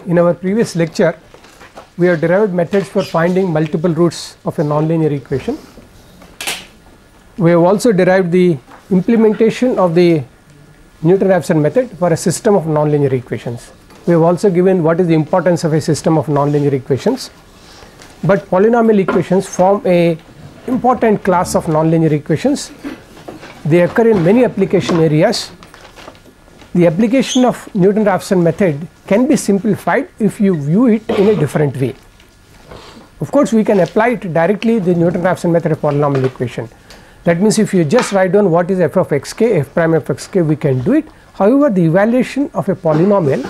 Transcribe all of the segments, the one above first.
In our previous lecture, we have derived methods for finding multiple roots of a nonlinear equation. We have also derived the implementation of the Newton-Raphson method for a system of nonlinear equations. We have also given what is the importance of a system of nonlinear equations. But polynomial equations form a important class of nonlinear equations. They occur in many application areas. The application of Newton-Raphson method can be simplified if you view it in a different way. Of course, we can apply it directly the Newton-Raphson method of polynomial equation. That means if you just write down what is f of xk, f prime of xk, we can do it. However, the evaluation of a polynomial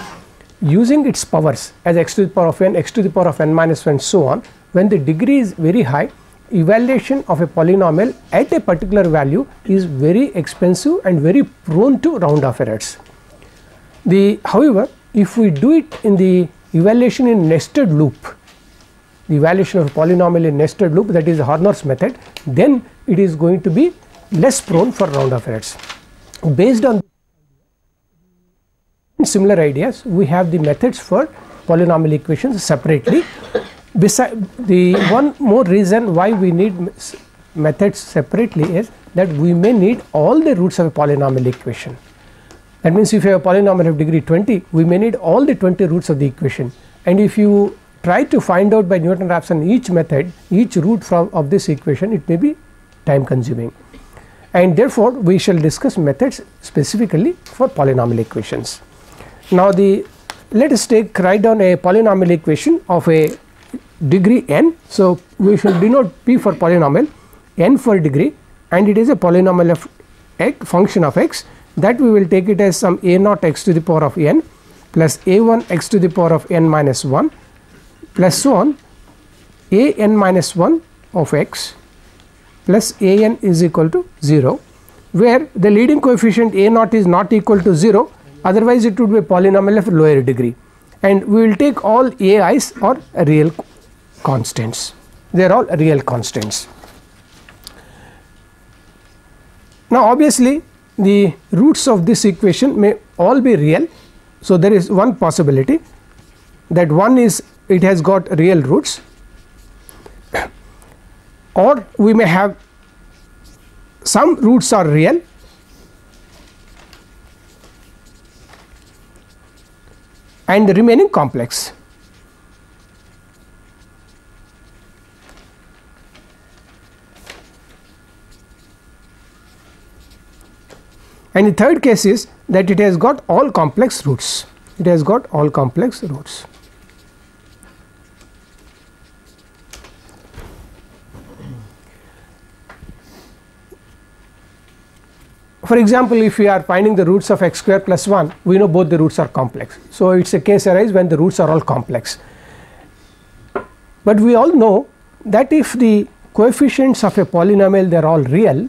using its powers as x to the power of n, x to the power of n minus 1 and so on, when the degree is very high, evaluation of a polynomial at a particular value is very expensive and very prone to round off errors. However, if we do it in the evaluation in nested loop, the evaluation of a polynomial in nested loop, that is Horner's method, then it is going to be less prone for round off errors. Based on similar ideas, we have the methods for polynomial equations separately. Besides, the one more reason why we need methods separately is that we may need all the roots of a polynomial equation. That means if you have a polynomial of degree 20, we may need all the 20 roots of the equation, and if you try to find out by Newton-Raphson each method, each root of this equation, it may be time consuming, and therefore we shall discuss methods specifically for polynomial equations. Now let us write down a polynomial equation of a degree n. So we should denote p for polynomial, n for degree, and it is a polynomial of x, function of x, that we will take it as some a naught x to the power of n plus a1 x to the power of n minus 1 plus so on a n minus 1 of x plus a n is equal to 0, where the leading coefficient a naught is not equal to 0, otherwise it would be a polynomial of lower degree, and we will take all ai's or real constants. They are all real constants. Now obviously the roots of this equation may all be real. So there is one possibility, that one is it has got real roots, or we may have some roots are real and the remaining complex. And the third case is that it has got all complex roots. It has got all complex roots. For example, if we are finding the roots of x square plus 1, we know both the roots are complex. So it is a case arise when the roots are all complex. But we all know that if the coefficients of a polynomial, they are all real,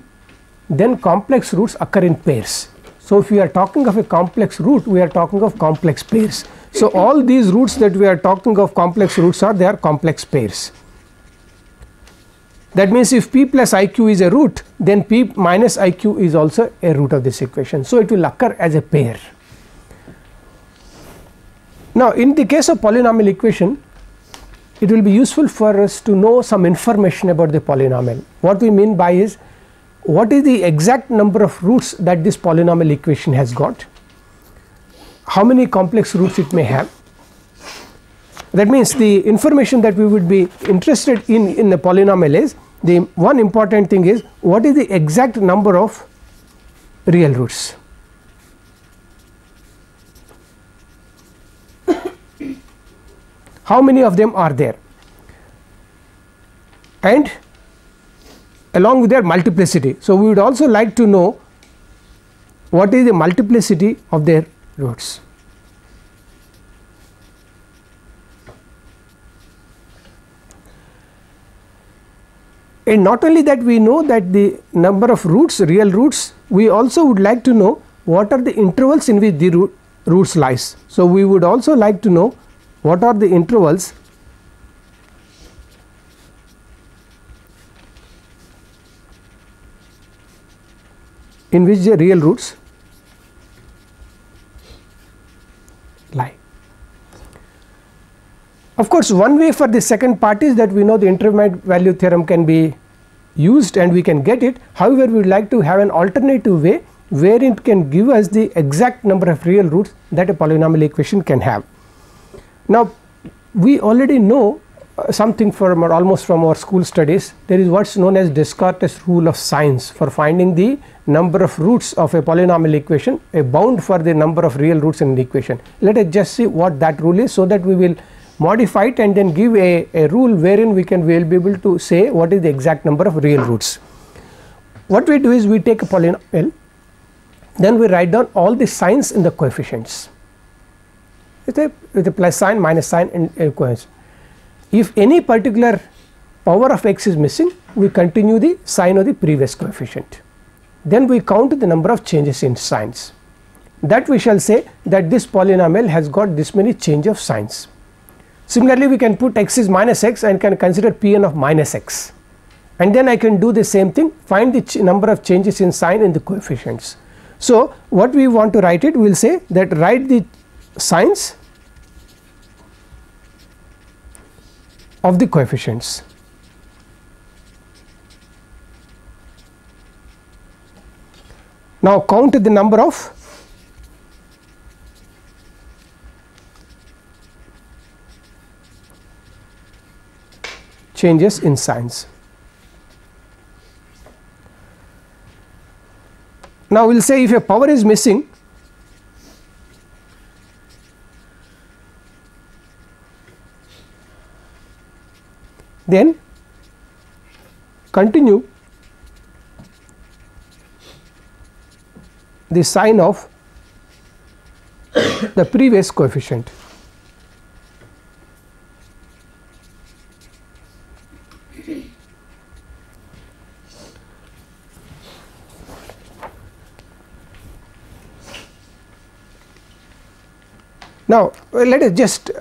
then complex roots occur in pairs. So if we are talking of a complex root, we are talking of complex pairs. So all these roots that we are talking of complex roots they are complex pairs. That means if p plus iq is a root, then p minus iq is also a root of this equation. So it will occur as a pair. Now in the case of polynomial equation, it will be useful for us to know some information about the polynomial. What we mean by is, what is the exact number of roots that this polynomial equation has got, how many complex roots it may have. That means the information that we would be interested in the polynomial is, the one important thing is, what is the exact number of real roots. How many of them are there, and along with their multiplicity. So we would also like to know what is the multiplicity of their roots. And not only that, we know that the number of roots, real roots, we also would like to know what are the intervals in which the roots lies. So we would also like to know what are the intervals in which the real roots lie. Of course, one way for the second part is that we know the intermediate value theorem can be used and we can get it. However, we would like to have an alternative way where it can give us the exact number of real roots that a polynomial equation can have. Now, we already know something from almost from our school studies. There is what is known as Descartes rule of signs for finding the number of roots of a polynomial equation, a bound for the number of real roots in an equation. Let us just see what that rule is, so that we will modify it and then give a rule wherein we will be able to say what is the exact number of real roots. What we do is we take a polynomial, then we write down all the signs in the coefficients with a plus sign, minus sign and coefficient. If any particular power of x is missing, we continue the sign of the previous coefficient. Then we count the number of changes in signs. That we shall say that this polynomial has got this many change of signs. Similarly, we can put x is minus x and can consider Pn of minus x, and then I can do the same thing, find the number of changes in sign in the coefficients. So, what we want to write it, we will say that write the signs of the coefficients. Now, count the number of changes in signs. Now, we will say if a power is missing, then continue the sign of the previous coefficient. Now, let us just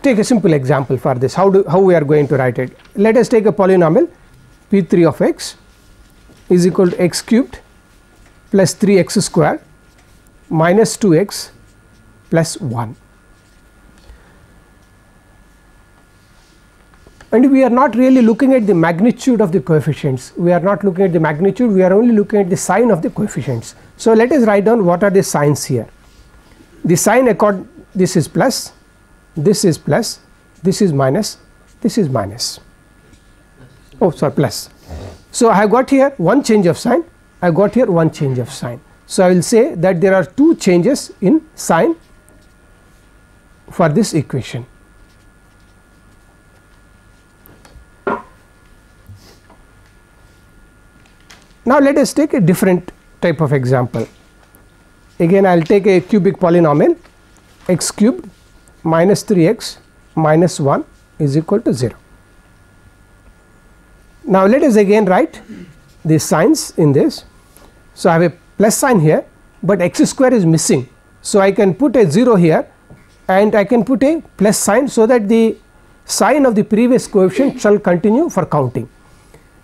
take a simple example for this. How we are going to write it? Let us take a polynomial P3 of x is equal to x cubed plus 3x square minus 2x plus 1. And we are not really looking at the magnitude of the coefficients. We are not looking at the magnitude, we are only looking at the sign of the coefficients. So, let us write down what are the signs here. The sign this is plus, this is plus, this is minus, this is minus. Oh, sorry, plus. So, I have got here one change of sign, I have got here one change of sign. So, I will say that there are two changes in sign for this equation. Now, let us take a different type of example. Again, I will take a cubic polynomial x cubed minus 3x minus 1 is equal to 0. Now, let us again write the signs in this. So, I have a plus sign here, but x square is missing. So, I can put a 0 here and I can put a plus sign, so that the sign of the previous coefficient shall continue for counting.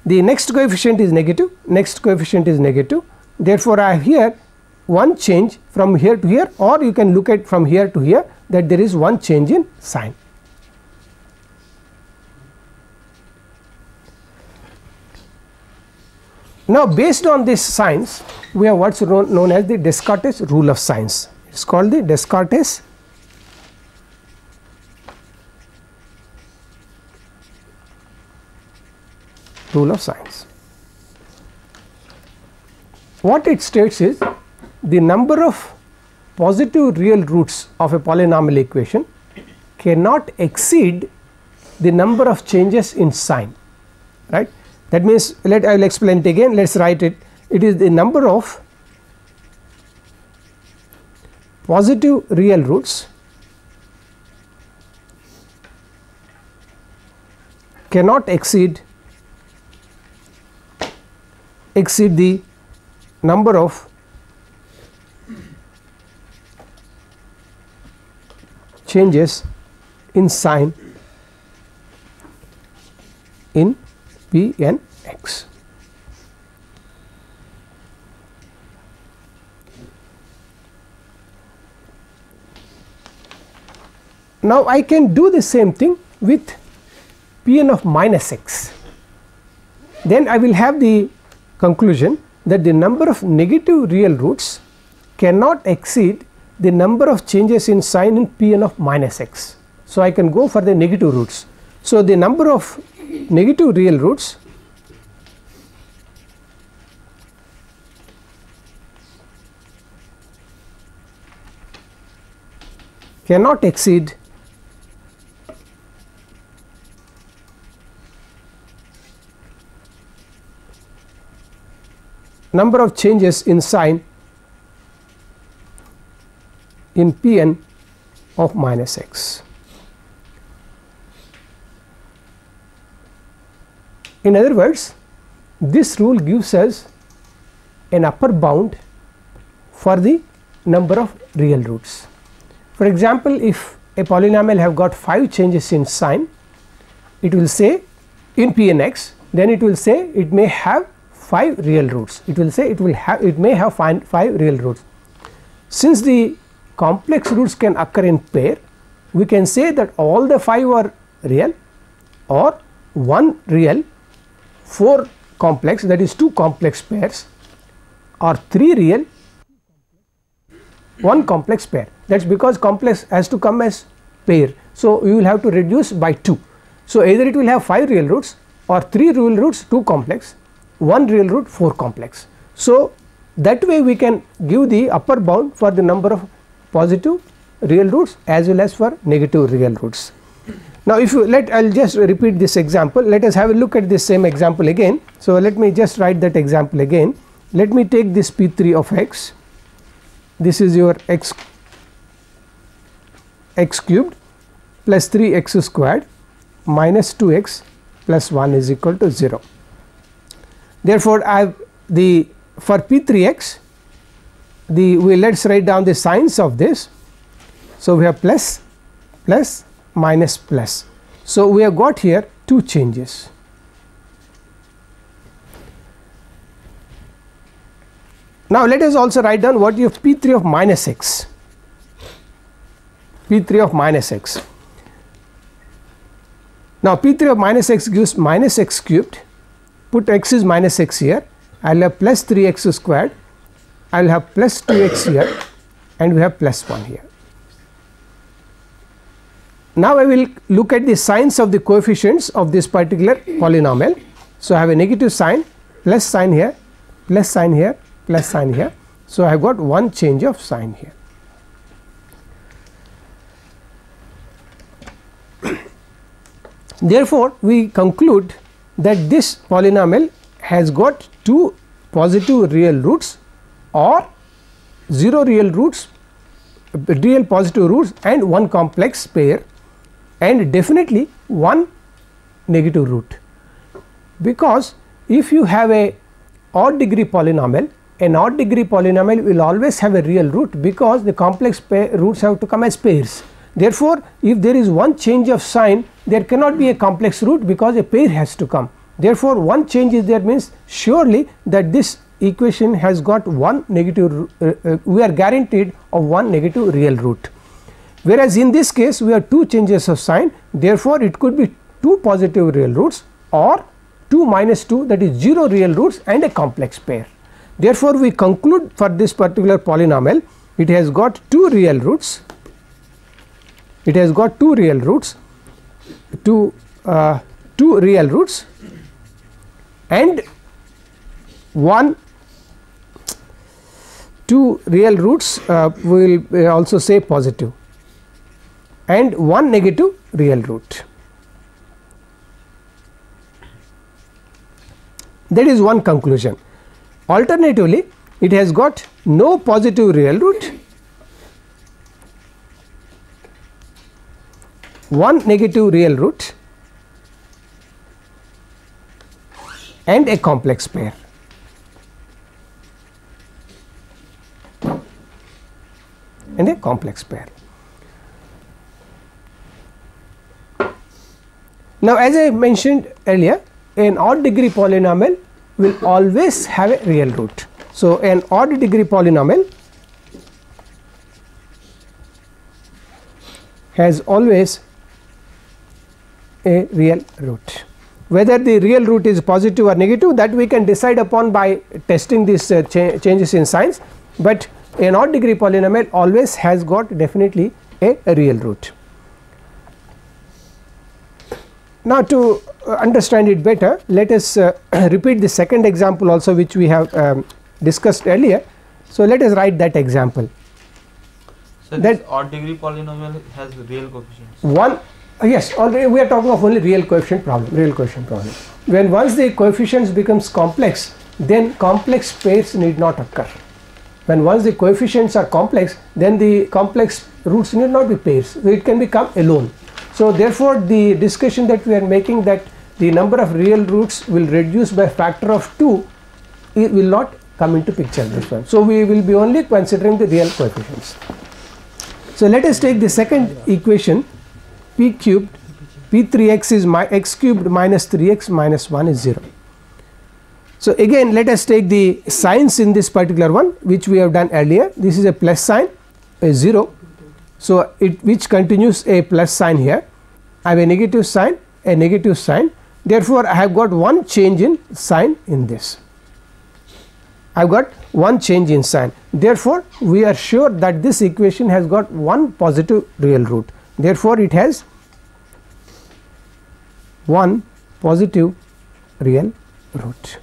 The next coefficient is negative, next coefficient is negative. Therefore, I have here one change from here to here, or you can look at from here to here, that there is one change in sign. Now, based on these signs, we have what is known as the Descartes rule of signs. It is called the Descartes rule of signs. What it states is the number of positive real roots of a polynomial equation cannot exceed the number of changes in sign, right. That means, I will explain it again, let us write it. It is the number of positive real roots cannot exceed the number of changes in sign in P n x. Now I can do the same thing with Pn of minus x. Then I will have the conclusion that the number of negative real roots cannot exceed the number of changes in sign in Pn of minus x. So I can go for the negative roots. So the number of negative real roots cannot exceed number of changes in sign in Pn of minus x. In other words, this rule gives us an upper bound for the number of real roots. For example, if a polynomial have got 5 changes in sign, it will say in Pnx, then it will say it may have 5 real roots. It will say it may have 5 real roots. Since the complex roots can occur in pair, we can say that all the 5 are real, or 1 real, 4 complex, that is 2 complex pairs, or 3 real, 1 complex pair. That is because complex has to come as pair. So you will have to reduce by 2. So either it will have 5 real roots, or 3 real roots, 2 complex, 1 real root, 4 complex. So that way we can give the upper bound for the number of positive real roots as well as for negative real roots. Now if you I will just repeat this example. Let us have a look at this same example again. So let me just write that example again. Let me take this P3 of x. This is your x cubed plus 3x squared minus 2x plus 1 is equal to 0. Therefore I have for P3x let us write down the signs of this. So we have plus, plus, minus, plus. So we have got here 2 changes. Now let us also write down what you have P3 of minus x. P3 of minus x. Now P3 of minus x gives minus x cubed. Put x is minus x here. I will have plus 3x squared. I will have plus 2x here, and we have plus 1 here. Now I will look at the signs of the coefficients of this particular polynomial. So I have a negative sign, plus sign here, plus sign here, plus sign here. So I have got 1 change of sign here. Therefore we conclude that this polynomial has got 2 positive real roots or 0 real roots, real positive roots, and 1 complex pair, and definitely 1 negative root. Because if you have a odd degree polynomial, an odd degree polynomial will always have a real root, because the complex roots have to come as pairs. Therefore if there is 1 change of sign, there cannot be a complex root, because a pair has to come. Therefore 1 change is there, means surely that this equation has got 1 negative, we are guaranteed of 1 negative real root. Whereas in this case we have 2 changes of sign, therefore it could be 2 positive real roots or 2 minus 2, that is 0 real roots and a complex pair. Therefore we conclude for this particular polynomial, it has got 2 real roots, it has got 2 real roots, 2 real roots, and 2 real roots, we will also say positive, and 1 negative real root. That is one conclusion. Alternatively, it has got no positive real root, 1 negative real root, and a complex pair. And a complex pair. Now as I mentioned earlier, an odd degree polynomial will always have a real root. So an odd degree polynomial has always a real root. Whether the real root is positive or negative, that we can decide upon by testing these changes in signs, but an odd degree polynomial always has got definitely a real root. Now to understand it better, let us repeat the second example also, which we have discussed earlier. So let us write that example. So that odd degree polynomial has real coefficients. Yes, already we are talking of only real coefficient problem. When once the coefficients becomes complex, then complex pairs need not occur. When once the coefficients are complex, then the complex roots need not be pairs, so it can become alone. So therefore the discussion that we are making, that the number of real roots will reduce by factor of 2, it will not come into picture this one. So we will be only considering the real coefficients. So let us take the second equation, p cubed p3x is x cubed minus 3x minus 1 is 0. So again let us take the signs in this particular one, which we have done earlier. This is a plus sign, a 0, so it which continues a plus sign here. I have a negative sign, a negative sign, therefore I have got one change in sign in this. I have got one change in sign, therefore we are sure that this equation has got one positive real root, therefore it has one positive real root.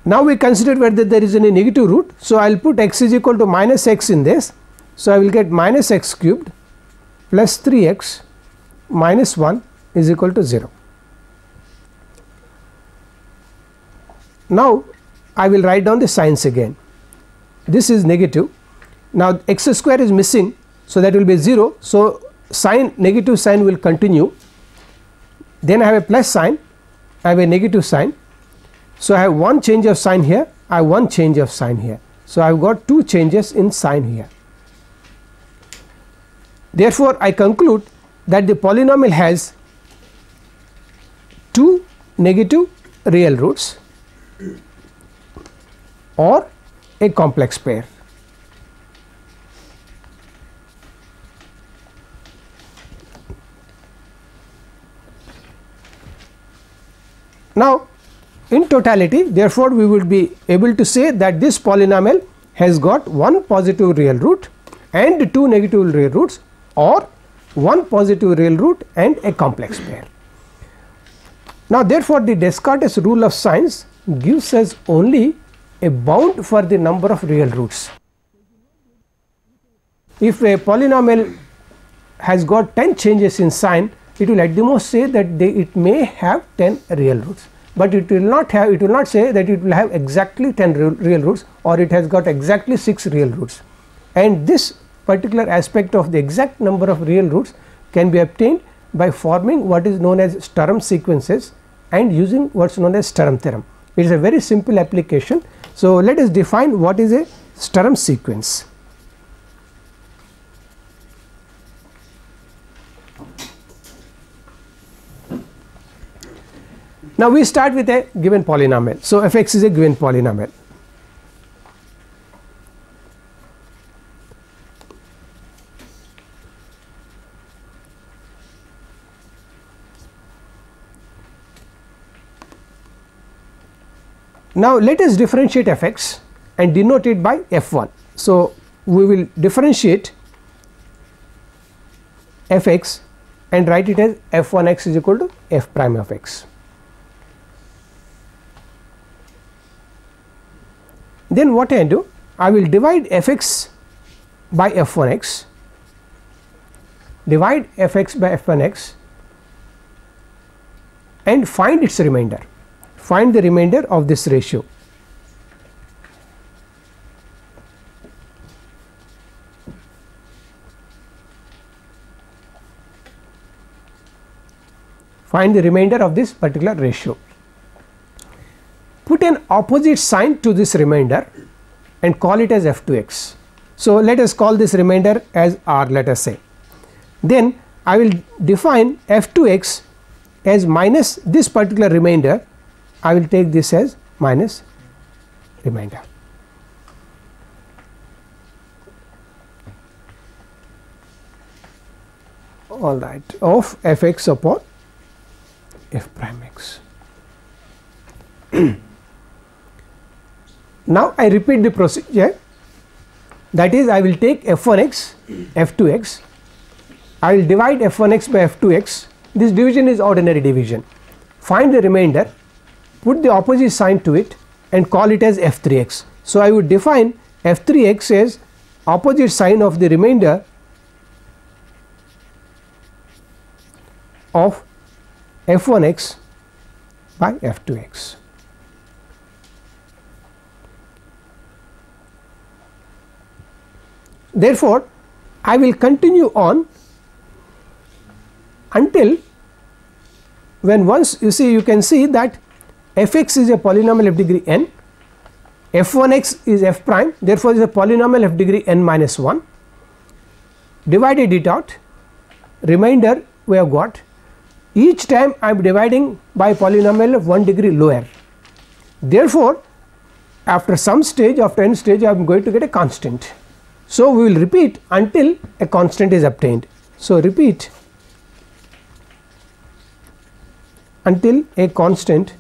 Now we consider whether there is any negative root, so I will put x is equal to minus x in this, so I will get minus x cubed plus 3x minus 1 is equal to 0. Now I will write down the signs again. This is negative, now x square is missing, so that will be 0, so sign, negative sign will continue. Then I have a plus sign, I have a negative sign, so I have one change of sign here, I have one change of sign here, so I have got two changes in sign here. Therefore I conclude that the polynomial has two negative real roots or a complex pair. Now in totality, therefore we would be able to say that this polynomial has got one positive real root and two negative real roots, or one positive real root and a complex pair. Now therefore the Descartes rule of signs gives us only a bound for the number of real roots. If a polynomial has got 10 changes in sign, it will at the most say that it may have 10 real roots, but it will not say that it will have exactly 10 real roots, or it has got exactly 6 real roots. And this particular aspect of the exact number of real roots can be obtained by forming what is known as Sturm sequences and using what is known as Sturm theorem. It is a very simple application. So let us define what is a Sturm sequence. Now we start with a given polynomial. So f(x) is a given polynomial. Now let us differentiate f(x) and denote it by f1. So we will differentiate f(x) and write it as f1x is equal to f prime of x. Then what I do? I will divide f(x) by f1x, divide f(x) by f1x and find its remainder. Find the remainder of this ratio. Find the remainder of this particular ratio. Put an opposite sign to this remainder and call it as f2x. So let us call this remainder as r, let us say. Then I will define f2x as minus this particular remainder. I will take this as minus remainder. all right, of f x upon f prime x. Now I repeat the procedure, that is I will take f1x, f2x, I will divide f1x by f2x. This division is ordinary division. Find the remainder, put the opposite sign to it and call it as f3x. So I would define f3x as opposite sign of the remainder of f1x by f2x. Therefore, I will continue on until when once you can see that f(x) is a polynomial of degree n, f1x is f prime, therefore is a polynomial of degree n minus 1, divided it out, remainder we have got. Each time I am dividing by polynomial of 1 degree lower. Therefore, after some stage, after n stage, I am going to get a constant. So we will repeat until a constant is obtained. So repeat until a constant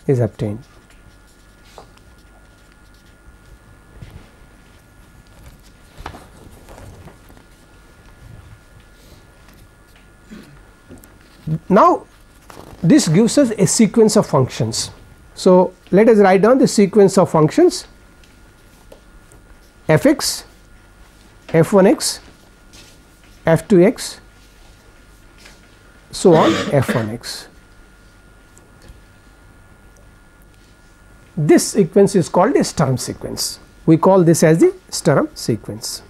is obtained. Now this gives us a sequence of functions. So let us write down the sequence of functions f(x), f1x, f2x, so on f1x. This sequence is called a Sturm sequence. We call this as the Sturm sequence.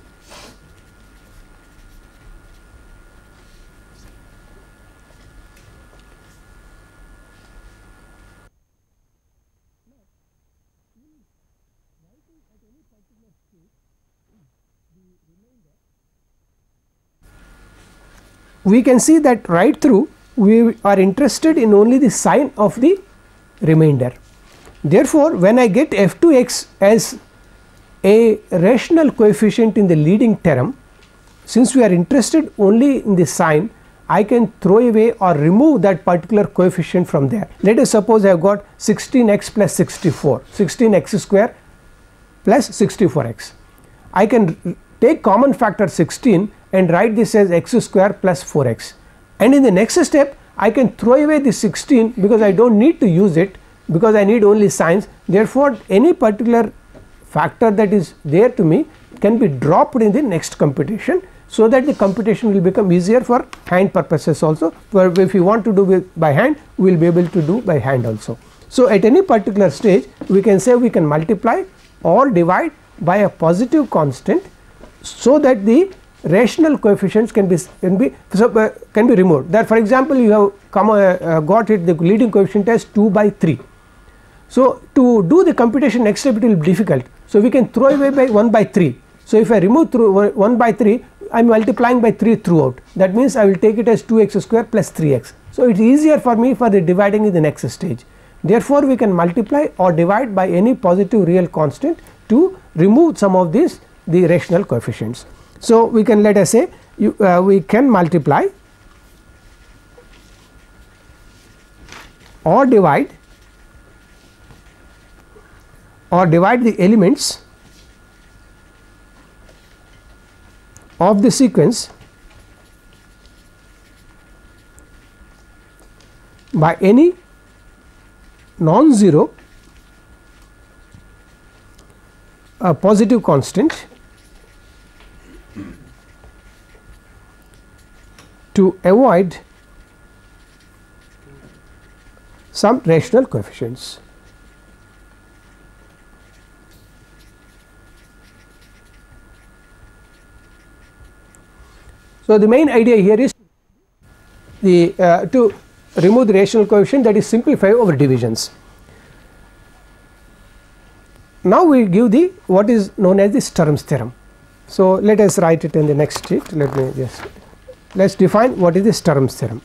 We can see that right through we are interested in only the sign of the remainder. Therefore, when I get f2x as a rational coefficient in the leading term, since we are interested only in the sign, I can throw away or remove that particular coefficient from there. Let us suppose I have got 16x plus 64, 16x square plus 64x. I can take common factor 16 and write this as x square plus 4x, and in the next step I can throw away the 16 because I do not need to use it, because I need only signs. Therefore, any particular factor that is there to me can be dropped in the next computation, so that the computation will become easier for hand purposes also, where if you want to do it by hand, we will be able to do by hand also. So at any particular stage we can say we can multiply or divide by a positive constant, so that the rational coefficients can be removed. That for example you have got it, the leading coefficient as 2 by 3. So to do the computation next step it will be difficult, so we can throw away by 1 by 3. So if I remove through 1 by 3, I am multiplying by 3 throughout, that means I will take it as 2x square plus 3x. So it is easier for me for the dividing in the next stage. Therefore we can multiply or divide by any positive real constant to remove some of these the rational coefficients. So we can, let us say we can multiply or divide the elements of the sequence by any non-zero positive constant to avoid some rational coefficients. So the main idea here is to remove the rational coefficient, that is simplify over divisions. Now we give the what is known as the Sturm's theorem. So let us write it in the next sheet. Let's define what is the Sturm's theorem.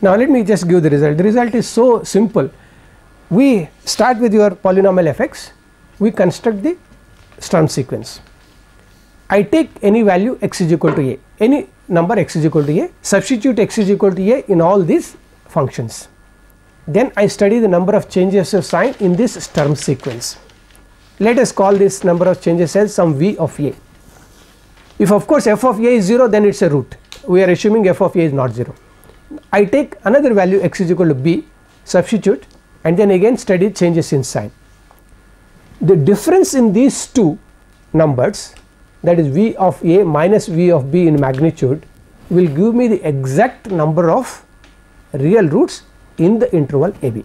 Now let me just give the result. The result is so simple. We start with your polynomial fx, we construct the Sturm sequence. I take any value x is equal to a, any number x is equal to a, substitute x is equal to a in all these functions. Then I study the number of changes of sign in this Sturm sequence. Let us call this number of changes as some v of a. If of course f of a is 0, then it is a root. We are assuming f of a is not 0. I take another value x is equal to b, substitute, and then again study changes in sign. The difference in these two numbers, that is v of a minus v of b in magnitude, will give me the exact number of real roots in the interval ab.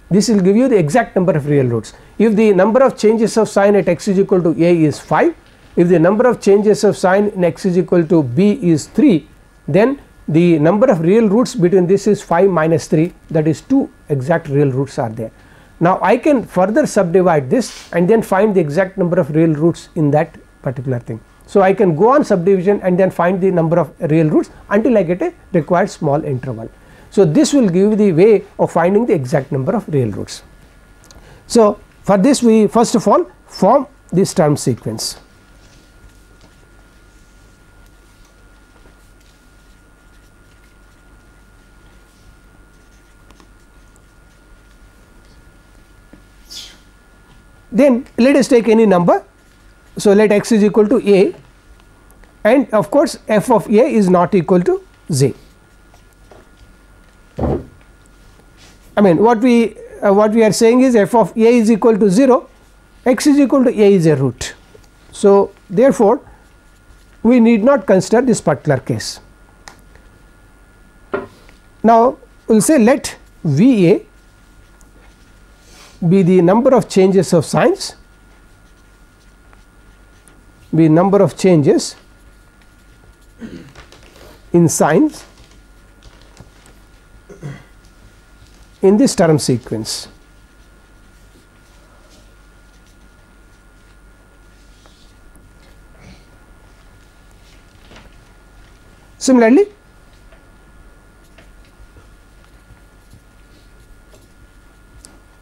This will give you the exact number of real roots. If the number of changes of sign at x is equal to a is 5, if the number of changes of sign in x is equal to b is 3, then the number of real roots between this is 5 minus 3, that is 2 exact real roots are there. Now I can further subdivide this and then find the exact number of real roots in that particular thing. So I can go on subdivision and then find the number of real roots until I get a required small interval. So this will give the way of finding the exact number of real roots. So for this we first of all form this Sturm sequence. Then let us take any number. So let x is equal to a, and of course f of a is not equal to z. I mean what we are saying is f of a is equal to 0, x is equal to a is a root. So therefore we need not consider this particular case. Now we will say let Va be the number of changes of signs, be number of changes in signs in this Sturm sequence. Similarly,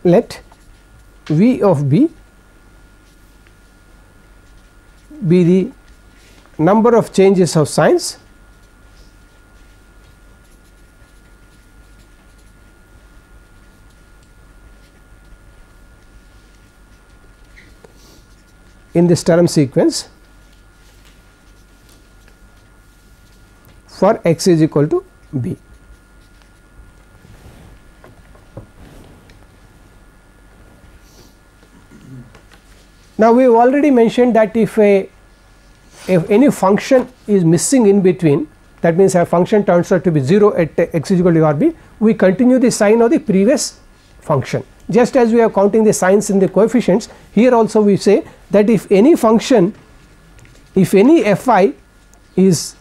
let V of b be the number of changes of signs in the Sturm sequence for x is equal to b. Now we have already mentioned that if any function is missing in between, that means a function turns out to be 0 at x is equal to b, we continue the sign of the previous function. Just as we are counting the signs in the coefficients, here also we say that if any function, if any fi is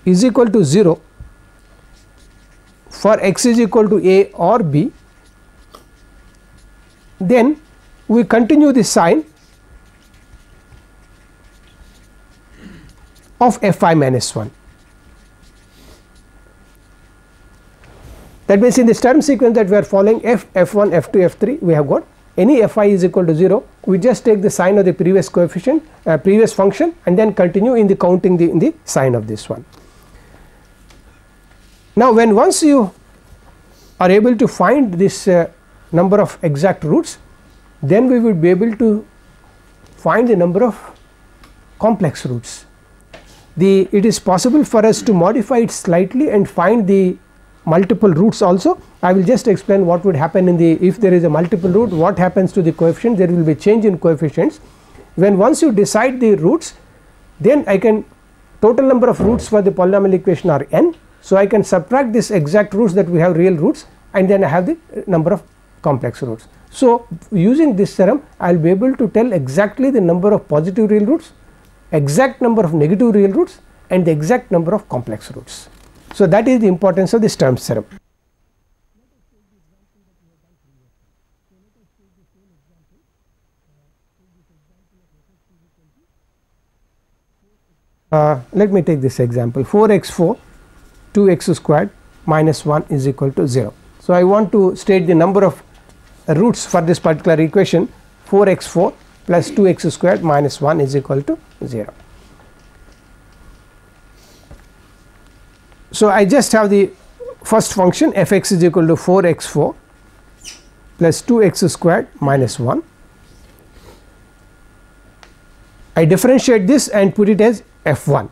equal to 0 for x is equal to a or b, then we continue the sign of fi minus 1. That means in the Sturm sequence that we are following f1, f2, f3, we have got any fi is equal to 0, we just take the sign of the previous coefficient, previous function, and then continue in the counting in the sign of this one. Now when once you are able to find this number of exact roots, then we will be able to find the number of complex roots. It is possible for us to modify it slightly and find the multiple roots also. I will just explain what would happen in the, if there is a multiple root, what happens to the coefficient. There will be change in coefficients. When once you decide the roots, then I can, total number of roots for the polynomial equation are n. So I can subtract this exact roots that we have real roots, and then I have the number of complex roots. So using this theorem I will be able to tell exactly the number of positive real roots, exact number of negative real roots, and the exact number of complex roots. So that is the importance of this Sturm theorem. Let me take this example: 4x4 2x squared minus 1 is equal to 0. So, I want to state the number of roots for this particular equation. 4x4 plus 2x squared minus 1 is equal to 0. So, I just have the first function f(x) is equal to 4x4 plus 2x squared minus 1. I differentiate this and put it as f1.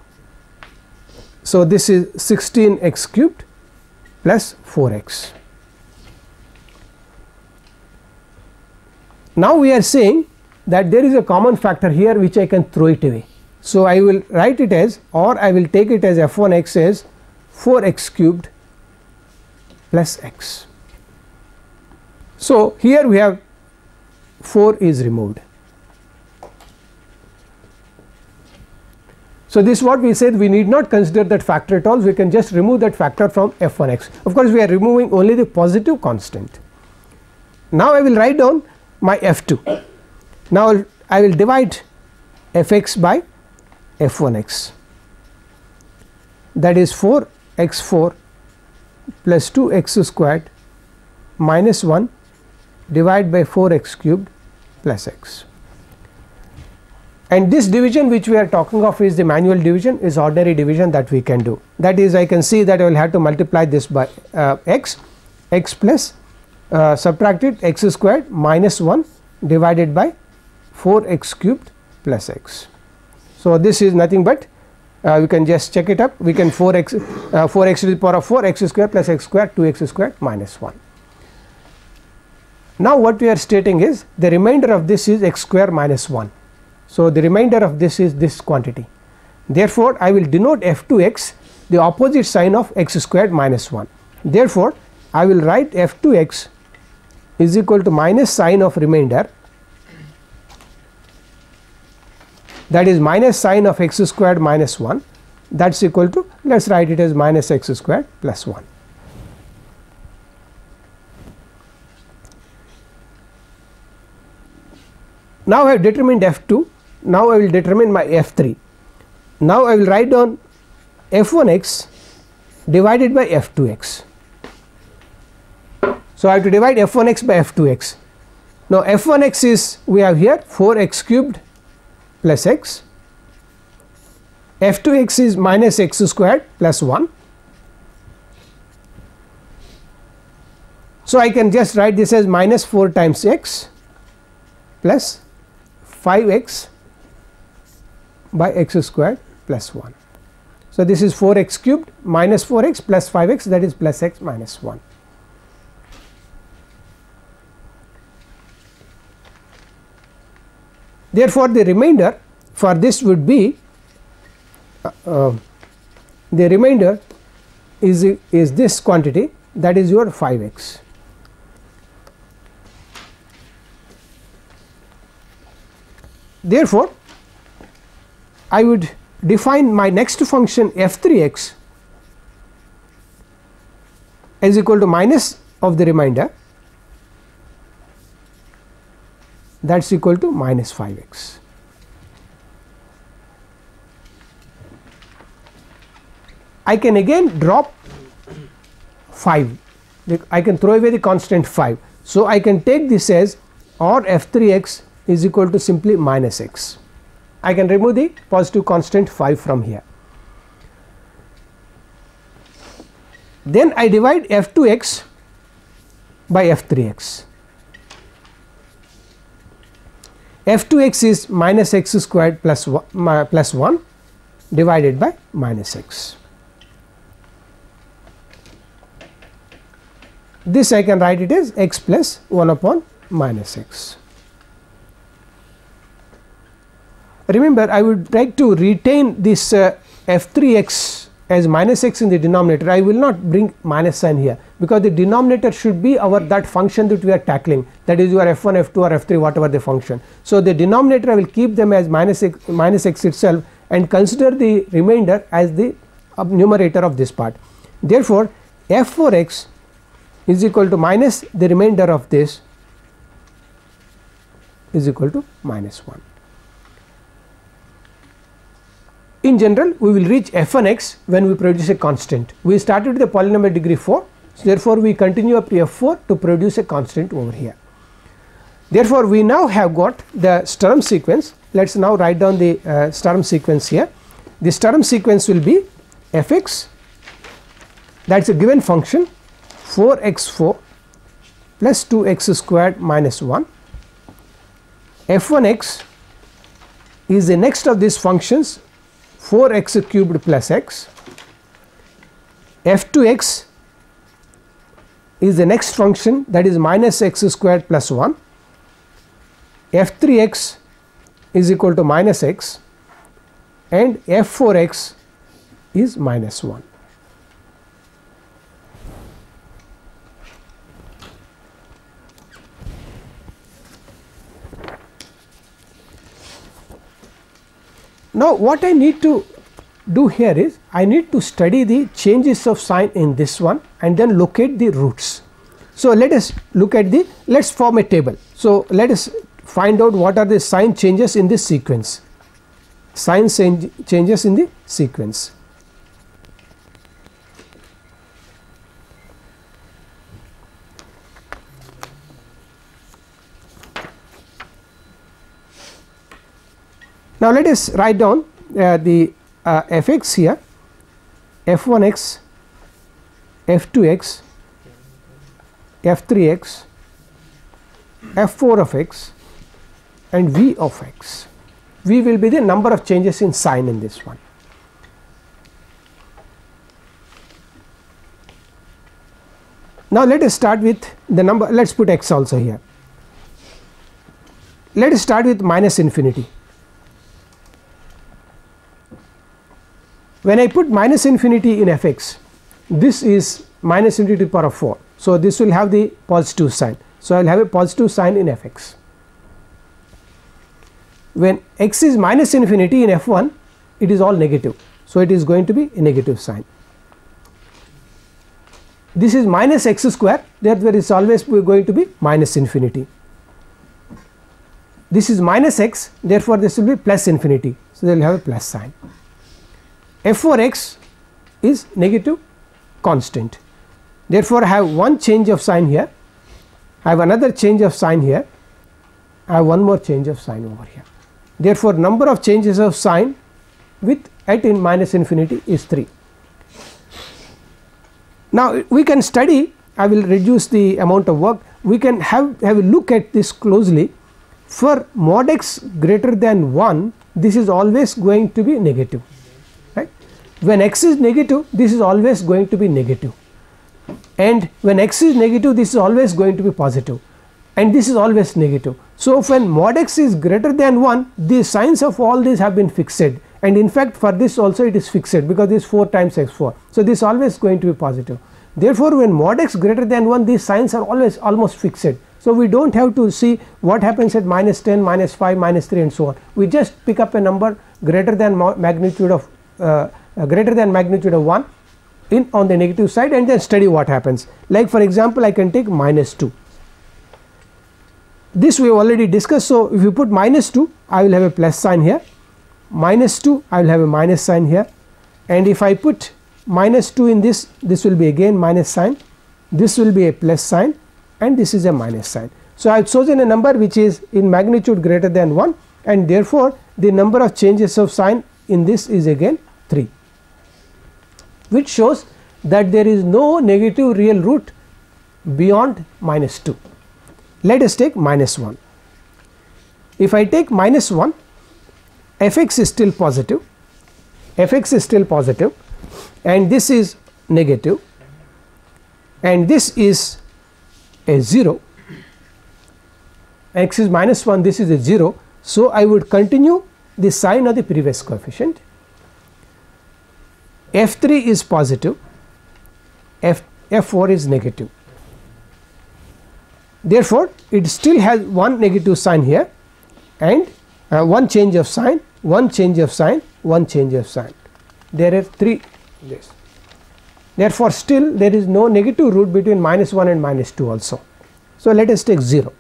So, this is 16x cubed plus 4x. Now, we are saying that there is a common factor here which I can throw it away. So, I will write it as, or I will take it as f1x as 4x cubed plus x. So, here we have 4 is removed. So, this is what we said, we need not consider that factor at all, we can just remove that factor from f1x. Of course, we are removing only the positive constant. Now, I will write down my f2. Now, I will divide fx by f1x, that is 4x4 plus 2x squared minus 1 divided by 4x cubed plus x. And this division which we are talking of is the manual division, is ordinary division that we can do. That is, I can see that I will have to multiply this by x plus subtract it x squared minus 1 divided by 4x cubed plus x. So, this is nothing but we can just check it up, we can 4x to the power of 4 x square plus x square 2x square minus 1. Now, what we are stating is the remainder of this is x square minus 1. So, the remainder of this is this quantity. Therefore, I will denote f2x the opposite sign of x squared minus 1. Therefore, I will write f2x is equal to minus sign of remainder, that is minus sign of x squared minus 1, that is equal to, let us write it as minus x squared plus 1. Now, I have determined f2, now I will determine my f3. Now, I will write down f1x divided by f2x. So, I have to divide f1x by f2x. Now, f1x is, we have here 4x cubed plus x, f2x is minus x squared plus 1. So, I can just write this as minus 4 times x plus 5x by x squared plus 1. So, this is 4x cubed minus 4x plus 5x, that is plus x minus 1. Therefore, the remainder for this would be the remainder is this quantity, that is your 5x. Therefore, I would define my next function f3x is equal to minus of the remainder, that is equal to minus 5x. I can again drop 5, I can throw away the constant 5. So, I can take this as or f3x is equal to simply minus x. I can remove the positive constant 5 from here. Then I divide f2x by f3x. f2x is minus x squared plus 1 divided by minus x. This I can write it as x plus 1 upon minus x. Remember, I would like to retain this f3x as minus x in the denominator. I will not bring minus sign here, because the denominator should be our that function that we are tackling, that is your f1, f2 or f3, whatever the function. So, the denominator I will keep them as minus x itself and consider the remainder as the numerator of this part. Therefore, f4x is equal to minus the remainder of this is equal to minus 1. in general we will reach f1x when we produce a constant. We started with the polynomial degree 4, so therefore we continue up to f4 to produce a constant over here. Therefore we now have got the Sturm sequence. Let us now write down the Sturm sequence here. The Sturm sequence will be fx, that is a given function, 4x4 plus 2x squared minus 1. f1x is the next of these functions, 4x cubed plus x. f2x is the next function, that is minus x squared plus 1. f3x is equal to minus x, and f4x is minus 1. Now what I need to do here is I need to study the changes of sign in this one and then locate the roots. So let us look at the, let us form a table. So let us find out what are the sign changes in this sequence, sign changes in the sequence. Now let us write down the fx here, f1x, f2x, f3x, f4 of x and v of x. V will be the number of changes in sign in this one. Now let us start with the number, let us put x also here. Let us start with minus infinity. When I put minus infinity in fx, this is minus infinity to the power of 4. So this will have the positive sign. So I will have a positive sign in fx. When x is minus infinity in f1, it is all negative. So it is going to be a negative sign. This is minus x square, therefore it is always going to be minus infinity. This is minus x, therefore this will be plus infinity. So they will have a plus sign. f4x is negative constant, therefore I have one change of sign here, I have another change of sign here, I have one more change of sign over here. Therefore number of changes of sign with at in minus infinity is 3. Now we can study, I will reduce the amount of work, we can have a look at this closely. For mod x greater than 1, this is always going to be negative. When x is negative, this is always going to be negative, and when x is negative, this is always going to be positive, and this is always negative. So when mod x is greater than 1, the signs of all these have been fixed, and in fact for this also it is fixed because this is 4 times x4. So this is always going to be positive. Therefore when mod x greater than 1, these signs are always almost fixed. So we do not have to see what happens at minus 10, minus 5, minus 3 and so on. We just pick up a number greater than magnitude of greater than magnitude of 1 in on the negative side and then study what happens. Like for example, I can take minus 2. This we have already discussed. So if you put minus 2, I will have a plus sign here, minus 2 I will have a minus sign here, and if I put minus 2 in this, this will be again minus sign, this will be a plus sign, and this is a minus sign. So I have chosen a number which is in magnitude greater than 1, and therefore the number of changes of sign in this is again 3, which shows that there is no negative real root beyond minus 2. Let us take minus 1. If I take minus 1, fx is still positive, fx is still positive, and this is negative, and this is a 0, x is minus 1, this is a 0. So I would continue the sign of the previous coefficient. f3 is positive, f4 is negative. Therefore it still has one negative sign here, and one change of sign, one change of sign, one change of sign. There are 3 this. Therefore still there is no negative root between minus 1 and minus 2 also. So let us take 0.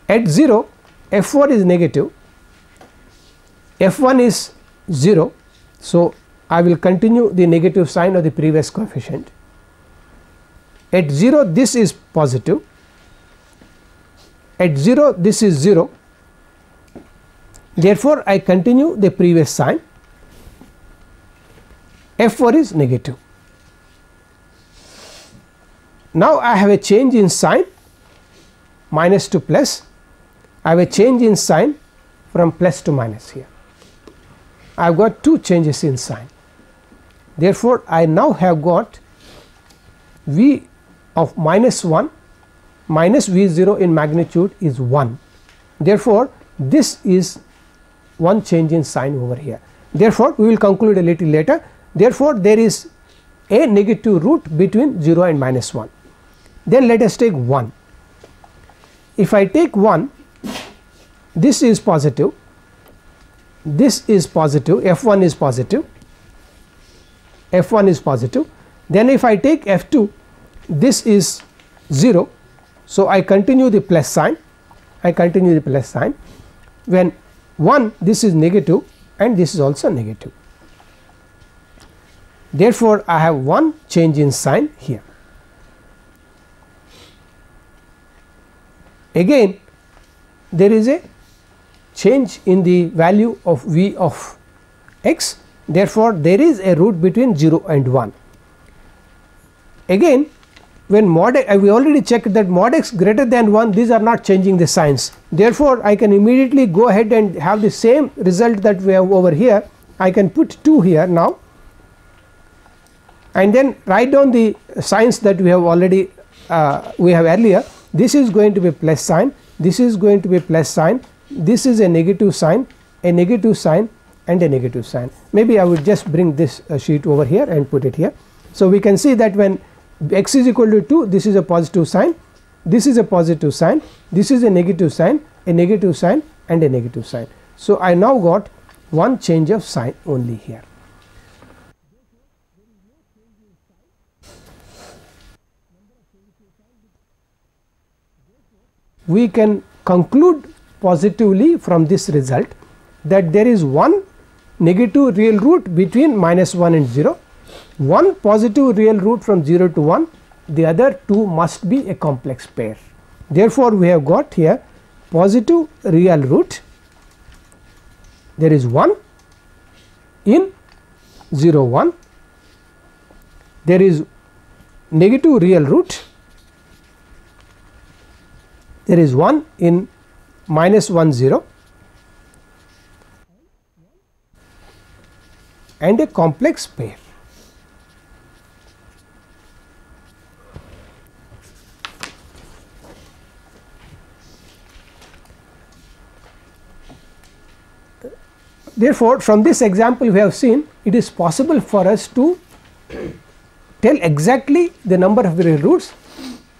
At 0, f4 is negative, f1 is 0, So, I will continue the negative sign of the previous coefficient. At 0 this is positive, at 0 this is 0, therefore, I continue the previous sign. F4 is negative. Now, I have a change in sign minus to plus, I have a change in sign from plus to minus here. I have got two changes in sign. Therefore, I now have got V of minus 1 minus V0 in magnitude is 1. Therefore, this is one change in sign over here. Therefore, we will conclude a little later. Therefore, there is a negative root between 0 and minus 1. Then let us take 1. If I take 1, this is positive, this is positive, F1 is positive, F1 is positive. Then if I take F2, this is 0. So, I continue the plus sign, I continue the plus sign. When 1, this is negative and this is also negative. Therefore, I have one change in sign here. Again, there is a change in the value of V of x. Therefore, there is a root between 0 and 1. Again, when mod we already checked that mod x greater than 1, these are not changing the signs. Therefore, I can immediately go ahead and have the same result that we have over here. I can put 2 here now and then write down the signs that we have already we have earlier. This is going to be plus sign, this is going to be plus sign, this is a negative sign, a negative sign and a negative sign. Maybe I would just bring this sheet over here and put it here. So, we can see that when x is equal to 2, this is a positive sign, this is a positive sign, this is a negative sign and a negative sign. So, I now got one change of sign only here. We can conclude positively from this result that there is one negative real root between minus 1 and 0, one positive real root from 0 to 1, the other two must be a complex pair. Therefore, we have got here positive real root, there is 1 in 0 1, there is negative real root, there is 1 in minus 1 0 and a complex pair. Therefore, from this example we have seen it is possible for us to tell exactly the number of real roots,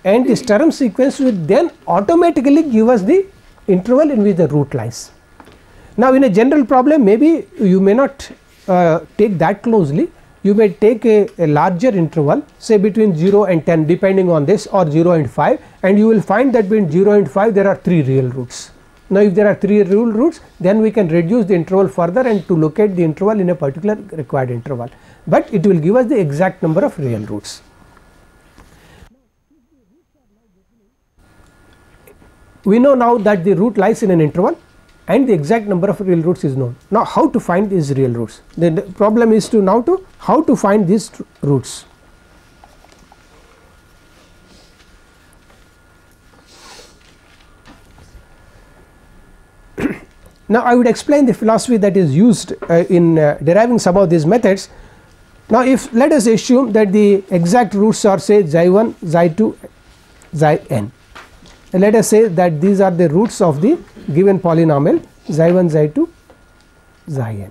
and this term sequence will then automatically give us the interval in which the root lies. Now, in a general problem maybe you may not take that closely, you may take a larger interval say between 0 and 10 depending on this, or 0 and 5, and you will find that between 0 and 5 there are 3 real roots. Now, if there are 3 real roots, then we can reduce the interval further and to locate the interval in a particular required interval, but it will give us the exact number of real roots. We know now that the root lies in an interval and the exact number of real roots is known. Now, how to find these real roots? The problem is to now to how to find these roots. Now, I would explain the philosophy that is used in deriving some of these methods. Now, if let us assume that the exact roots are say xi1, xi2, xin. Let us say that these are the roots of the given polynomial xi1, xi2, xin.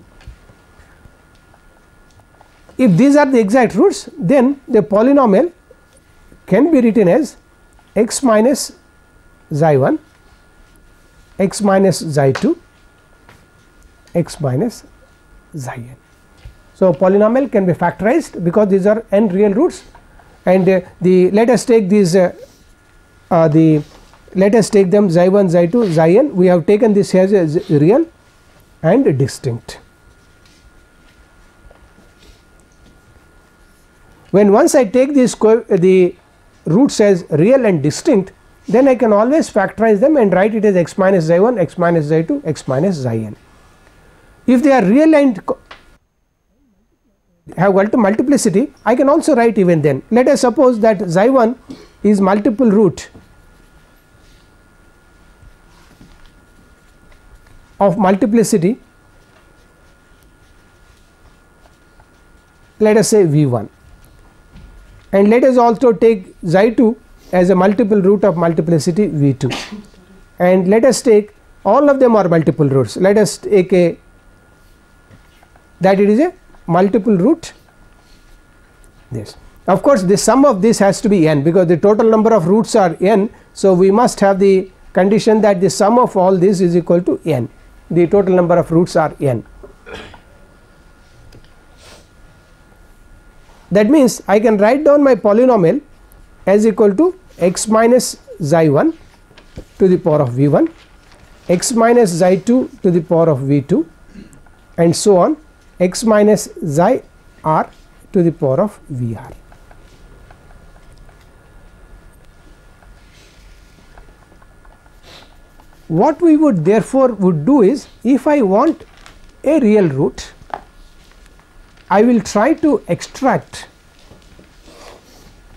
If these are the exact roots, then the polynomial can be written as x minus xi1, x minus xi2, x minus xin. So, polynomial can be factorized because these are n real roots, and let us take these let us take them xi1, xi2, xin. We have taken this as a real and distinct. When once I take the roots as real and distinct, then I can always factorize them and write it as x minus xi 1, x minus xi 2, x minus xi n. If they are real and have multiplicity, I can also write even then. Let us suppose that xi 1 is multiple root of multiplicity, let us say v 1, and let us also take xi 2 as a multiple root of multiplicity v 2, and let us take all of them are multiple roots. Let us take that it is a multiple root this. Of course, the sum of this has to be n, because the total number of roots are n. So, we must have the condition that the sum of all this is equal to n, the total number of roots are n. That means I can write down my polynomial as equal to x minus xi 1 to the power of v 1, x minus xi 2 to the power of v 2, and so on, x minus xi r to the power of v r. What we would therefore would do is, if I want a real root, I will try to extract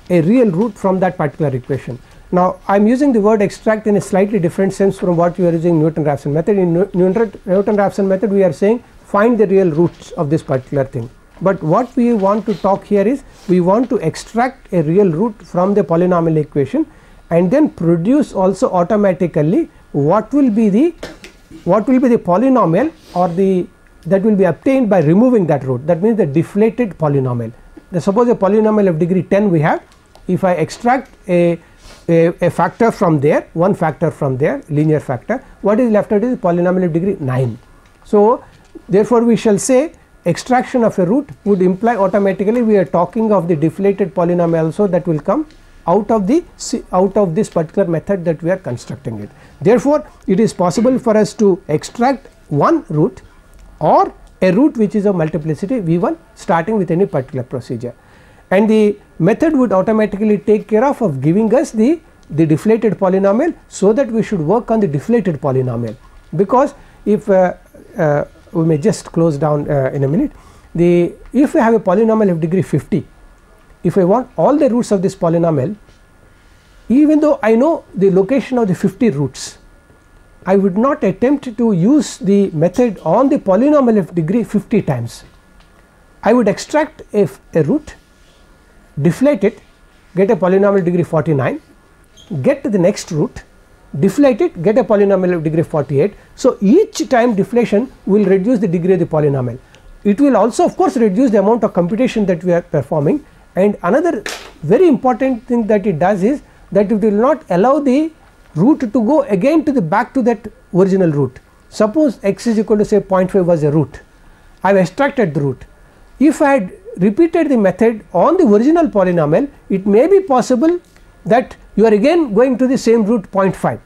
a real root from that particular equation. Now, I am using the word extract in a slightly different sense from what we are using Newton-Raphson method. In Newton-Raphson method, we are saying find the real roots of this particular thing, but what we want to talk here is we want to extract a real root from the polynomial equation and then produce also automatically what will be the polynomial or that will be obtained by removing that root. That means the deflated polynomial. Now, suppose a polynomial of degree 10 we have, if I extract a factor from there, one factor from there, linear factor, what is left out is polynomial of degree 9. So, therefore, we shall say extraction of a root would imply automatically we are talking of the deflated polynomial also that will come out of this particular method that we are constructing it. Therefore, it is possible for us to extract one root or a root which is of multiplicity v 1 starting with any particular procedure, and the method would automatically take care of giving us the deflated polynomial, so that we should work on the deflated polynomial, because if we may just close down in a minute. If we have a polynomial of degree 50, if I want all the roots of this polynomial, even though I know the location of the 50 roots, I would not attempt to use the method on the polynomial of degree 50 times. I would extract a root, deflate it, get a polynomial degree 49, get to the next root, deflate it, get a polynomial of degree 48. So, each time deflation will reduce the degree of the polynomial. It will also of course reduce the amount of computation that we are performing, and another very important thing that it does is that it will not allow the root to go again to the back to that original root. Suppose x is equal to say 0.5 was a root, I have extracted the root. If I had repeated the method on the original polynomial, it may be possible that you are again going to the same root 0.5,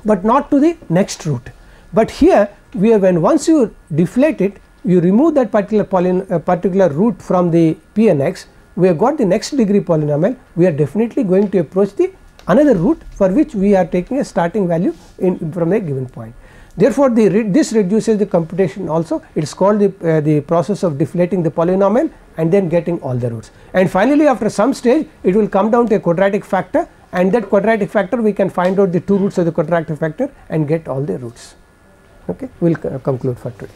but not to the next root. But here we are, when once you deflate it, you remove that particular root from the p and x, we have got the next degree polynomial, we are definitely going to approach the another root for which we are taking a starting value from a given point. Therefore, this reduces the computation also. It is called the process of deflating the polynomial and then getting all the roots. And finally, after some stage it will come down to a quadratic factor, and that quadratic factor we can find out the two roots of the quadratic factor and get all the roots. Okay, we will conclude for today.